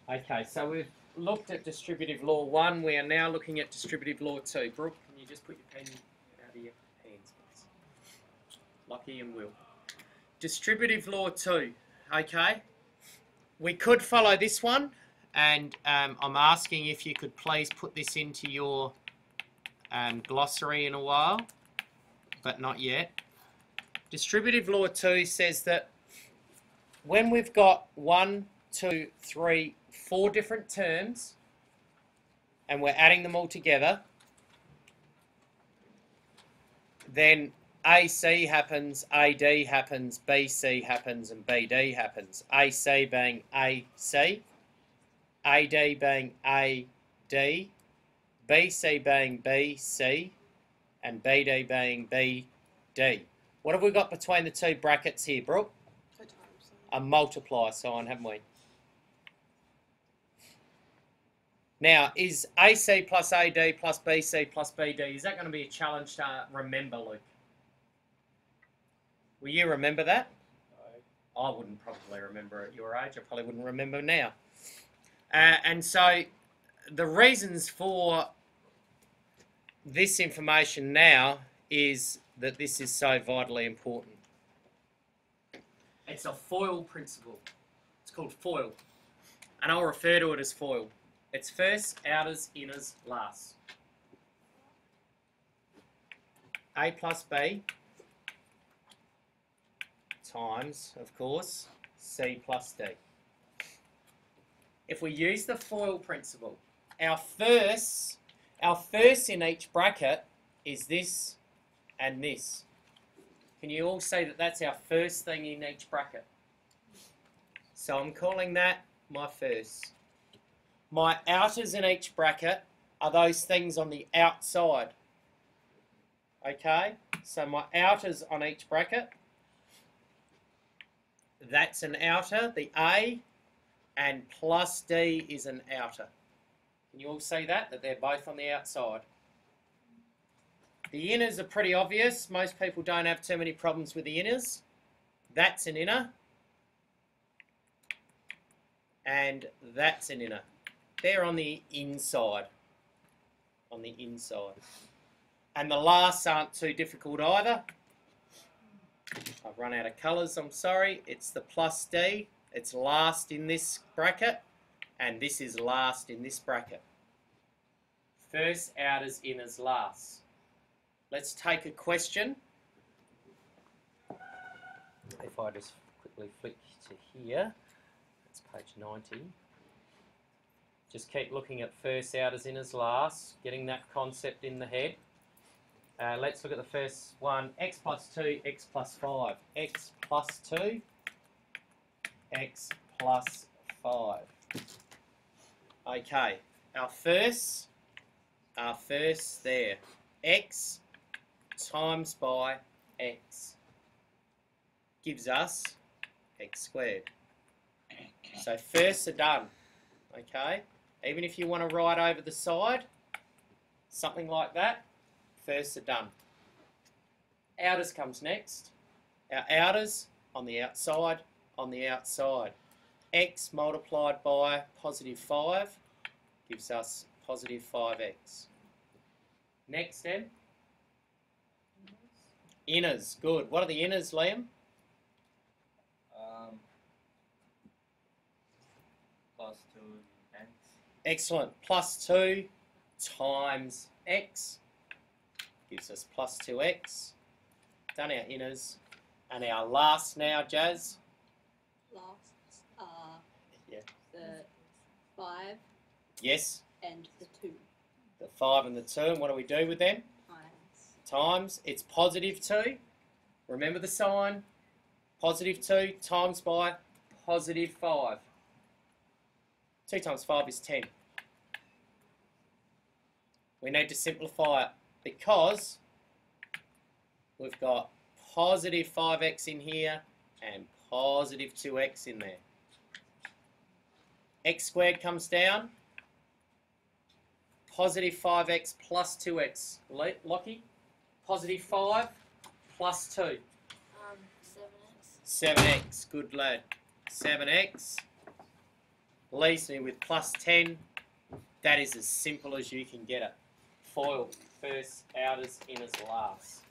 Okay, so we've looked at Distributive Law 1. We are now looking at Distributive Law 2. Brooke, can you just put your pen out of your hands, please? Lockie and Will. Distributive Law 2. Okay. We could follow this one, and I'm asking if you could please put this into your glossary in a while, but not yet. Distributive Law 2 says that when we've got 1, 2, 3, 4 different terms and we're adding them all together, then AC happens, AD happens, BC happens, and BD happens. AC being AC, AD being AD, BC being BC, and BD being BD. What have we got between the two brackets here, Brooke? A multiply sign, haven't we? Now, is AC plus AD plus BC plus BD, is that going to be a challenge to remember, Luke? Will you remember that? No. I wouldn't probably remember at your age. I probably wouldn't remember now. And so the reasons for this information now is that this is so vitally important. It's a FOIL principle. It's called FOIL. And I'll refer to it as FOIL. It's first, outers, inners, last. A plus B times, of course, C plus D. If we use the FOIL principle, our first in each bracket is this and this. Can you all see that that's our first thing in each bracket? So I'm calling that my first. My outers in each bracket are those things on the outside. Okay? So my outers on each bracket, that's an outer, the A, and plus D is an outer. Can you all see that? That they're both on the outside. The inners are pretty obvious. Most people don't have too many problems with the inners. That's an inner. And that's an inner. They're on the inside. On the inside. And the lasts aren't too difficult either. I've run out of colours, I'm sorry. It's the plus D. It's last in this bracket. And this is last in this bracket. First, outers, inners, last. Let's take a question. If I just quickly flick to here, that's page 90. Just keep looking at first, outers, inners, last, getting that concept in the head. Let's look at the first one, x plus 2, x plus 5. X plus 2, x plus 5. Okay, our first there. X times by x gives us x squared. So firsts are done, okay? Even if you want to write over the side, something like that, firsts are done. Outers comes next. Our outers on the outside, x multiplied by positive 5 gives us positive 5x. Next then, inners. Good. What are the inners, Liam? Plus 2x. Excellent. Plus 2 times x gives us plus 2x. Done our inners. And our last now, Jazz? Lasts are yeah. the 5 yes. and the 2. The 5 and the 2. And what do we do with them? Times. It's positive 2. Remember the sign? Positive 2 times by positive 5. 2 times 5 is 10. We need to simplify it because we've got positive 5x in here and positive 2x in there. X squared comes down. Positive 5x plus 2x. Lockie? Positive 5 plus 2. 7x. 7x. Good lad. 7x. leaves me with plus 10. That is as simple as you can get it. FOIL, first, outers, inners, last.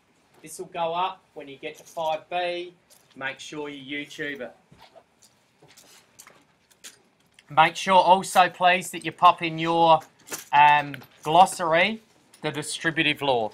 This will go up when you get to 5B. Make sure you YouTube it. Make sure also, please, that you pop in your glossary, the distributive law.